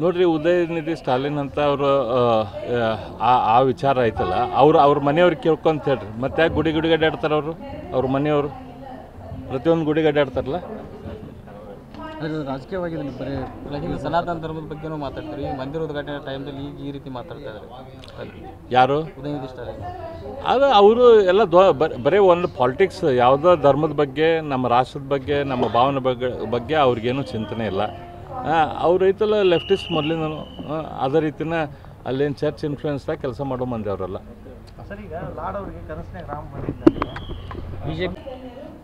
ನೋಡ್ರಿ ಉದಯನಿಧಿ ಸ್ಟಾಲಿನ್ ಅಂತ ಅವರು ಆ ವಿಚಾರ ಐತಲ್ಲ ಅವ್ರ ಮನೆಯವ್ರಿಗೆ ಕೇಳ್ಕೊಂತ ಹೇಳ್ರಿ ಮತ್ತೆ ಯಾಕೆ ಗುಡಿಗೆ ಅಡ್ಡಾಡ್ತಾರೆ ಅವ್ರ ಮನೆಯವರು ಪ್ರತಿಯೊಂದು ಗುಡಿಗೆ ಅಡ್ಡಾಡ್ತಾರಲ್ಲ. ರಾಜಕೀಯವಾಗಿ ಬರೀ ಈಗ ಸನಾತನ ಧರ್ಮದ ಬಗ್ಗೆನೂ ಮಾತಾಡ್ತಾರೆ. ಈ ಮಂದಿರ ಉದ್ಘಾಟನೆ ಟೈಮ್ದಲ್ಲಿ ಈಗ ಈ ರೀತಿ ಮಾತಾಡ್ತಾ ಇದ್ದಾರೆ ಯಾರು? ಉದಯನಿಧಿ ಸ್ಟಾಲಿನ್. ಅದು ಅವರು ಎಲ್ಲ ಬರೀ ಒಂದು ಪಾಲಿಟಿಕ್ಸ್, ಯಾವುದೋ ಧರ್ಮದ ಬಗ್ಗೆ, ನಮ್ಮ ರಾಷ್ಟ್ರದ ಬಗ್ಗೆ, ನಮ್ಮ ಭಾವನೆ ಬಗ್ಗೆ ಅವ್ರಿಗೇನು ಚಿಂತನೆ ಇಲ್ಲ. ಅವ್ರು ಐತಲ್ಲ ಲೆಫ್ಟಿಸ್ಟ್ ಮೊದಲಿಂದನು ಅದೇ ರೀತಿನ ಅಲ್ಲೇನು ಚರ್ಚ್ ಇನ್ಫ್ಲೂಯೆನ್ಸ್ದಾಗ ಕೆಲಸ ಮಾಡೋ ಮಂದಿ ಅವರೆಲ್ಲ.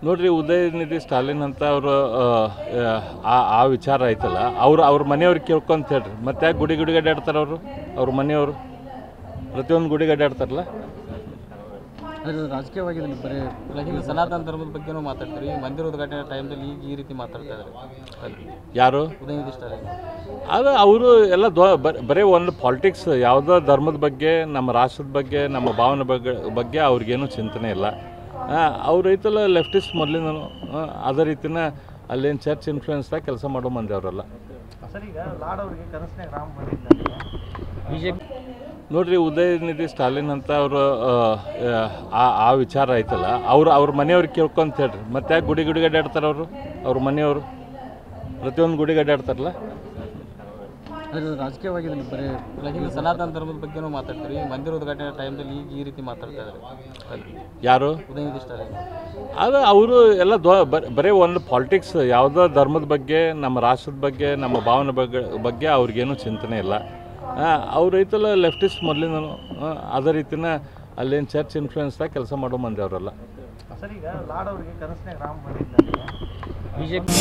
ನೋಡ್ರಿ ಉದಯನಿಧಿ ಸ್ಟಾಲಿನ್ ಅಂತ ಅವರು ಆ ವಿಚಾರ ಐತಲ್ಲ ಅವ್ರ ಮನೆಯವ್ರಿಗೆ ಕೇಳ್ಕೊಂತ ಹೇಳ್ರಿ ಮತ್ತೆ ಯಾಕೆ ಗುಡಿಗೆ ಅಡ್ಡಾಡ್ತಾರೆ ಅವ್ರ ಮನೆಯವರು ಪ್ರತಿಯೊಂದು ಗುಡಿಗೆ ಅಡ್ಡಾಡ್ತಾರಲ್ಲ. ರಾಜಕೀಯವಾಗಿ ಬರೀ ಈಗ ಸನಾತನ ಧರ್ಮದ ಬಗ್ಗೆನೂ ಮಾತಾಡ್ತಾರೆ. ಈ ಮಂದಿರ ಉದ್ಘಾಟನೆ ಟೈಮ್ದಲ್ಲಿ ಈಗ ಈ ರೀತಿ ಮಾತಾಡ್ತಾ ಇದ್ದಾರೆ ಯಾರು? ಉದಯನಿಧಿ ಸ್ಟಾಲಿನ್. ಅದು ಅವರು ಎಲ್ಲ ಬರೀ ಒಂದು ಪಾಲಿಟಿಕ್ಸ್, ಯಾವುದೋ ಧರ್ಮದ ಬಗ್ಗೆ, ನಮ್ಮ ರಾಷ್ಟ್ರದ ಬಗ್ಗೆ, ನಮ್ಮ ಭಾವನೆ ಬಗ್ಗೆ ಅವ್ರಿಗೇನು ಚಿಂತನೆ ಇಲ್ಲ. ಅವ್ರು ಐತಲ್ಲ ಲೆಫ್ಟಿಸ್ಟ್ ಮೊದಲಿಂದನು ಅದೇ ರೀತಿನ ಅಲ್ಲೇನು ಚರ್ಚ್ ಇನ್ಫ್ಲೂಯೆನ್ಸ್ದಾಗ ಕೆಲಸ ಮಾಡೋ ಮಂದಿ ಅವರೆಲ್ಲ. ನೋಡ್ರಿ ಉದಯನಿಧಿ ಸ್ಟಾಲಿನ್ ಅಂತ ಅವರು ಆ ವಿಚಾರ ಐತಲ್ಲ ಅವ್ರ ಮನೆಯವ್ರಿಗೆ ಕೇಳ್ಕೊಂತ ಹೇಳ್ರಿ ಮತ್ತೆ ಯಾಕೆ ಗುಡಿಗೆ ಅಡ್ಡಾಡ್ತಾರೆ ಅವ್ರ ಮನೆಯವರು ಪ್ರತಿಯೊಂದು ಗುಡಿಗೆ ಅಡ್ಡಾಡ್ತಾರಲ್ಲ. ರಾಜಕೀಯವಾಗಿ ಬರೀ ಈಗ ಸನಾತನ ಧರ್ಮದ ಬಗ್ಗೆನೂ ಮಾತಾಡ್ತಾರೆ. ಈ ಮಂದಿರ ಉದ್ಘಾಟನೆ ಟೈಮ್ದಲ್ಲಿ ಈಗ ಈ ರೀತಿ ಮಾತಾಡ್ತಾ ಇದ್ದಾರೆ ಯಾರು? ಉದಯನಿಧಿ ಸ್ಟಾಲಿನ್. ಅದು ಅವರು ಎಲ್ಲ ಬರೀ ಒಂದು ಪಾಲಿಟಿಕ್ಸ್, ಯಾವುದೋ ಧರ್ಮದ ಬಗ್ಗೆ, ನಮ್ಮ ರಾಷ್ಟ್ರದ ಬಗ್ಗೆ, ನಮ್ಮ ಭಾವನೆ ಬಗ್ಗೆ ಅವ್ರಿಗೇನು ಚಿಂತನೆ ಇಲ್ಲ. ಅವ್ರು ಐತಲ್ಲ ಲೆಫ್ಟಿಸ್ಟ್ ಮೊದಲಿಂದನು ಅದೇ ರೀತಿನ ಅಲ್ಲೇನು ಚರ್ಚ್ ಇನ್ಫ್ಲೂಯೆನ್ಸ್ದಾಗ ಕೆಲಸ ಮಾಡೋ ಮಂದಿ ಅವರೆಲ್ಲ. ಬಿಜೆಪಿ